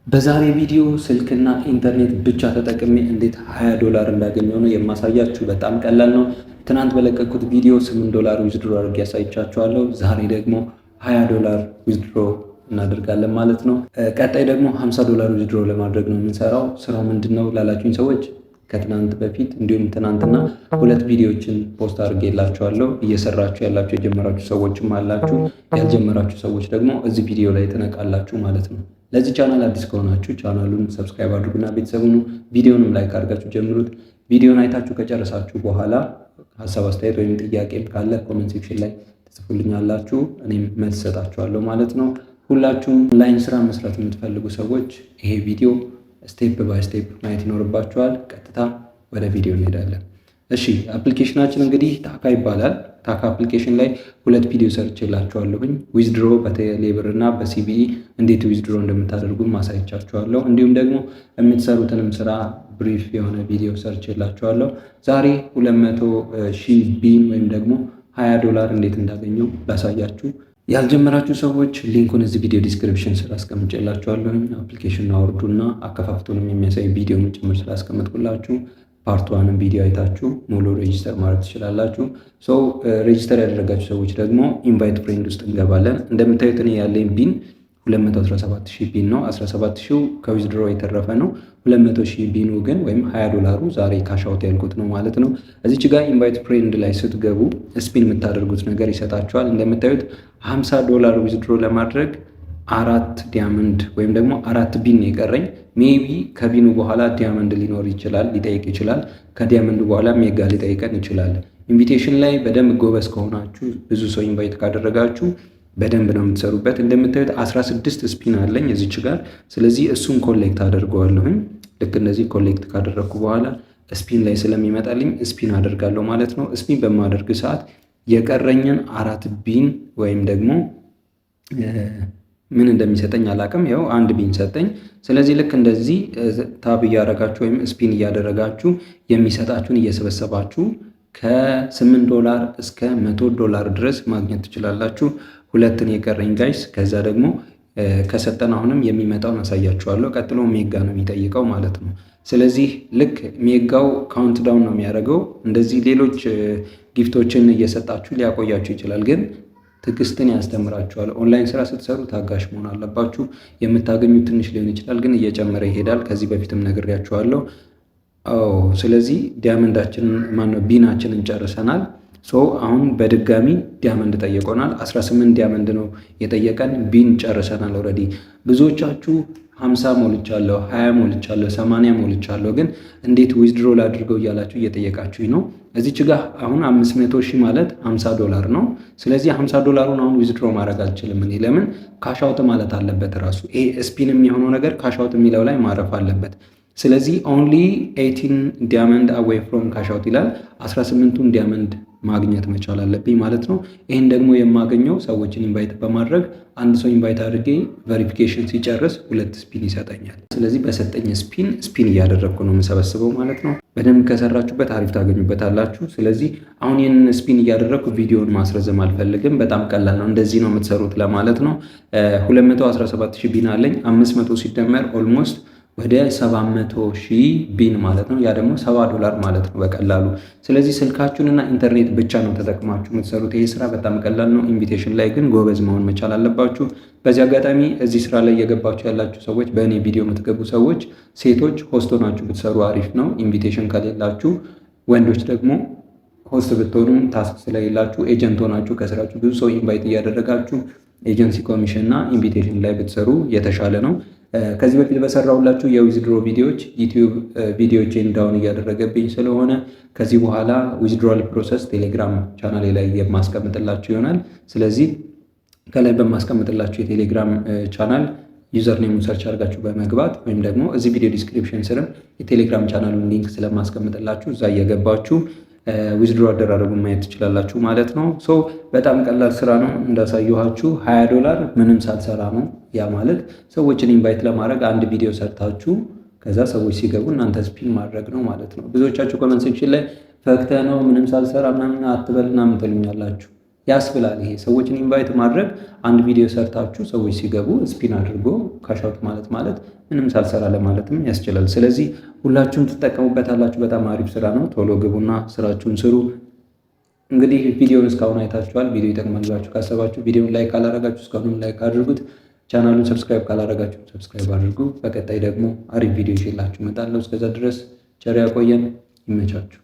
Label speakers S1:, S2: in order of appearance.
S1: በዛሬ ቪዲዮ ስልክና ኢንተርኔት ብቻ ተጠቅሜ እንዴት $20 እንዳገኘው ነው የማሳያችሁ። በጣም ቀላል ነው። ትናንት በለቀኩት ቪዲዮ $8 ዊዝድሮ አድርጌ ያሳይቻችኋለሁ። ዛሬ ደግሞ $20 ዊዝድሮ እናደርጋለን ማለት ነው። ቀጣይ ደግሞ $50 ዊዝድሮ ለማድረግ ነው የምንሰራው። ስራው ምንድነው ላላችሁኝ ሰዎች ከትናንት በፊት እንዲሁም ትናንትና 2 ቪዲዮዎችን ፖስት አድርጌላችኋለሁ። እየሰራችሁ ያላችሁ የጀመራችሁ ሰዎችም አላችሁ፣ ያልጀመራችሁ ሰዎች ደግሞ እዚህ ቪዲዮ ላይ ትነቃላችሁ ማለት ነው። ለዚህ ቻናል አዲስ ከሆናችሁ ቻናሉን ሰብስክራይብ አድርጉና ቤተሰቡን ቪዲዮንም ላይክ አድርጋችሁ ጀምሩት። ቪዲዮን አይታችሁ ከጨረሳችሁ በኋላ ሀሳብ አስተያየት ወይም ጥያቄም ካለ ኮሜንት ሴክሽን ላይ ትጽፉልኛላችሁ፣ እኔም መልስ ሰጣችኋለሁ ማለት ነው። ሁላችሁም ኦንላይን ስራ መስራት የምትፈልጉ ሰዎች ይሄ ቪዲዮ ስቴፕ ባይ ስቴፕ ማየት ይኖርባችኋል። ቀጥታ ወደ ቪዲዮ እንሄዳለን። እሺ አፕሊኬሽናችን እንግዲህ ታካ ይባላል። ታካ አፕሊኬሽን ላይ 2 ቪዲዮ ሰርቼላችኋለሁኝ። ዊዝድሮ በቴሌብር እና በሲቢኢ እንዴት ዊዝድሮ እንደምታደርጉ ማሳየቻችኋለሁ። እንዲሁም ደግሞ የምትሰሩትንም ስራ ብሪፍ የሆነ ቪዲዮ ሰርቼላችኋለሁ። ዛሬ 200,000 ቢን ወይም ደግሞ $20 እንዴት እንዳገኘው ላሳያችሁ። ያልጀመራችሁ ሰዎች ሊንኩን እዚህ ቪዲዮ ዲስክሪፕሽን ስር አስቀምጬላችኋለሁ። አፕሊኬሽን አውርዱና አከፋፍቱንም የሚያሳይ ቪዲዮ ጭምር ስላስቀመጥኩላችሁ ፓርት 1 ቪዲዮ አይታችሁ ሙሉ ሬጂስተር ማድረግ ትችላላችሁ። ሬጂስተር ያደረጋችሁ ሰዎች ደግሞ ኢንቫይት ፍሬንድ ውስጥ እንገባለን። እንደምታዩት እኔ ያለኝ ቢን 217,000 ቢን ነው። 17,000 ከዊዝድሮ የተረፈ ነው። 200,000 ቢኑ ግን ወይም $20 ዛሬ ካሻውት ያልኩት ነው ማለት ነው። እዚች ጋር ኢንቫይት ፍሬንድ ላይ ስትገቡ ስፒን የምታደርጉት ነገር ይሰጣችኋል። እንደምታዩት $50 ዊዝድሮ ለማድረግ 4 ዲያመንድ ወይም ደግሞ 4 ቢን የቀረኝ። ሜቢ ከቢኑ በኋላ ዲያመንድ ሊኖር ይችላል፣ ሊጠይቅ ይችላል። ከዲያመንዱ በኋላ ሜጋ ሊጠይቀን ይችላል። ኢንቪቴሽን ላይ በደንብ ጎበዝ ከሆናችሁ ብዙ ሰው ኢንቫይት ካደረጋችሁ በደንብ ነው የምትሰሩበት። እንደምታዩት 16 ስፒን አለኝ እዚች ጋር። ስለዚህ እሱን ኮሌክት አደርገዋለሁኝ። ልክ እንደዚህ ኮሌክት ካደረግኩ በኋላ ስፒን ላይ ስለሚመጣልኝ ስፒን አደርጋለሁ ማለት ነው። ስፒን በማደርግ ሰዓት የቀረኝን 4 ቢን ወይም ደግሞ ምን እንደሚሰጠኝ አላቅም። ያው 1 ቢን ሰጠኝ። ስለዚህ ልክ እንደዚህ ታብ እያደረጋችሁ ወይም ስፒን እያደረጋችሁ የሚሰጣችሁን እየሰበሰባችሁ ከ$8 እስከ $100 ድረስ ማግኘት ትችላላችሁ። 2 የቀረኝ ጋይስ። ከዛ ደግሞ ከሰጠን አሁንም የሚመጣውን አሳያችኋለሁ። ቀጥሎ ሜጋ ነው የሚጠይቀው ማለት ነው። ስለዚህ ልክ ሜጋው ካውንት ዳውን ነው የሚያደርገው። እንደዚህ ሌሎች ጊፍቶችን እየሰጣችሁ ሊያቆያችሁ ይችላል፣ ግን ትዕግስትን ያስተምራችኋል። ኦንላይን ስራ ስትሰሩ ታጋሽ መሆን አለባችሁ። የምታገኙት ትንሽ ሊሆን ይችላል፣ ግን እየጨመረ ይሄዳል። ከዚህ በፊትም ነግሬያችኋለሁ። ስለዚህ ዲያመንዳችንን ማነው ቢናችንን ጨርሰናል። አሁን በድጋሚ ዲያመንድ ጠየቆናል። 18 ዲያመንድ ነው የጠየቀን። ቢን ጨርሰናል ኦልሬዲ። ብዙዎቻችሁ 50 ሞልቻለሁ፣ 20 ሞልቻለሁ፣ 80 ሞልቻለሁ፣ ግን እንዴት ዊዝድሮ ላድርገው እያላችሁ እየጠየቃችሁኝ ነው። እዚች ጋር አሁን 500,000 ማለት $50 ነው። ስለዚህ $50 አሁን ዊዝድሮ ማድረግ አልችልም እኔ። ለምን? ካሻውት ማለት አለበት ራሱ። ይሄ ስፒን የሚሆነው ነገር ካሻውት የሚለው ላይ ማረፍ አለበት። ስለዚህ ኦንሊ 18 ዲያመንድ አዌይ ፍሮም ካሻውት ይላል። 18ቱን ዲያመንድ ማግኘት መቻል አለብኝ ማለት ነው። ይህን ደግሞ የማገኘው ሰዎችን ኢንቫይት በማድረግ አንድ ሰው ኢንቫይት አድርጌ ቬሪፊኬሽን ሲጨርስ 2 ስፒን ይሰጠኛል። ስለዚህ በሰጠኝ ስፒን እያደረግኩ ነው የምሰበስበው ማለት ነው። በደንብ ከሰራችሁበት አሪፍ ታገኙበታላችሁ። ስለዚህ አሁን ይህንን ስፒን እያደረግኩ ቪዲዮን ማስረዘም አልፈልግም። በጣም ቀላል ነው። እንደዚህ ነው የምትሰሩት ለማለት ነው። 217,000 ቢን አለኝ። 500 ሲደመር ኦልሞስት ወደ 700,000 ቢን ማለት ነው። ያ ደግሞ $70 ማለት ነው በቀላሉ። ስለዚህ ስልካችሁንና ኢንተርኔት ብቻ ነው ተጠቅማችሁ የምትሰሩት። ይሄ ስራ በጣም ቀላል ነው። ኢንቪቴሽን ላይ ግን ጎበዝ መሆን መቻል አለባችሁ። በዚህ አጋጣሚ እዚህ ስራ ላይ የገባችሁ ያላችሁ ሰዎች፣ በእኔ ቪዲዮ የምትገቡ ሰዎች፣ ሴቶች ሆስት ሆናችሁ ብትሰሩ አሪፍ ነው። ኢንቪቴሽን ከሌላችሁ፣ ወንዶች ደግሞ ሆስት ብትሆኑም ታስክ ስለሌላችሁ ኤጀንት ሆናችሁ ከስራችሁ ብዙ ሰው ኢንቫይት እያደረጋችሁ ኤጀንሲ ኮሚሽን እና ኢንቪቴሽን ላይ ብትሰሩ የተሻለ ነው። ከዚህ በፊት በሰራሁላችሁ የዊዝድሮ ቪዲዮዎች ዩቲዩብ ቪዲዮዎችን ዳውን እያደረገብኝ ስለሆነ ከዚህ በኋላ ዊዝድሮል ፕሮሰስ ቴሌግራም ቻናሌ ላይ የማስቀምጥላችሁ ይሆናል። ስለዚህ ከላይ በማስቀምጥላችሁ የቴሌግራም ቻናል ዩዘር ኔሙን ሰርች አድርጋችሁ በመግባት ወይም ደግሞ እዚህ ቪዲዮ ዲስክሪፕሽን ስርም የቴሌግራም ቻናሉን ሊንክ ስለማስቀምጥላችሁ እዛ እየገባችሁ ዊዝድሮ አደራረጉን ማየት ትችላላችሁ ማለት ነው። በጣም ቀላል ስራ ነው እንዳሳየኋችሁ። $20 ምንም ሳልሰራ ነው። ያ ማለት ሰዎችን ኢንቫይት ለማድረግ አንድ ቪዲዮ ሰርታችሁ ከዛ ሰዎች ሲገቡ እናንተ ስፒን ማድረግ ነው ማለት ነው። ብዙዎቻችሁ ኮመንት ሴክሽን ላይ ፈክተ ነው ምንም ሳልሰራ ምናምን አትበልና ምን ትሉኛላችሁ። ያስብላል። ይሄ ሰዎችን ኢንቫይት ማድረግ አንድ ቪዲዮ ሰርታችሁ ሰዎች ሲገቡ ስፒን አድርጎ ካሻውት ማለት ምንም ሳልሰራ ለማለትም ያስችላል። ስለዚህ ሁላችሁም ትጠቀሙበታላችሁ። በጣም አሪፍ ስራ ነው። ቶሎ ግቡና ስራችሁን ስሩ። እንግዲህ ቪዲዮውን እስካሁን አይታችኋል። ቪዲዮ ይጠቅማል ብላችሁ ካሰባችሁ ቪዲዮውን ላይክ ካላረጋችሁ እስካሁንም ላይክ አድርጉት። ቻናሉን ሰብስክራይብ ካላረጋችሁ ሰብስክራይብ አድርጉ። በቀጣይ ደግሞ አሪፍ ቪዲዮ ይዤላችሁ እመጣለሁ። እስከዛ ድረስ ቸር ያቆየን። ይመቻችሁ።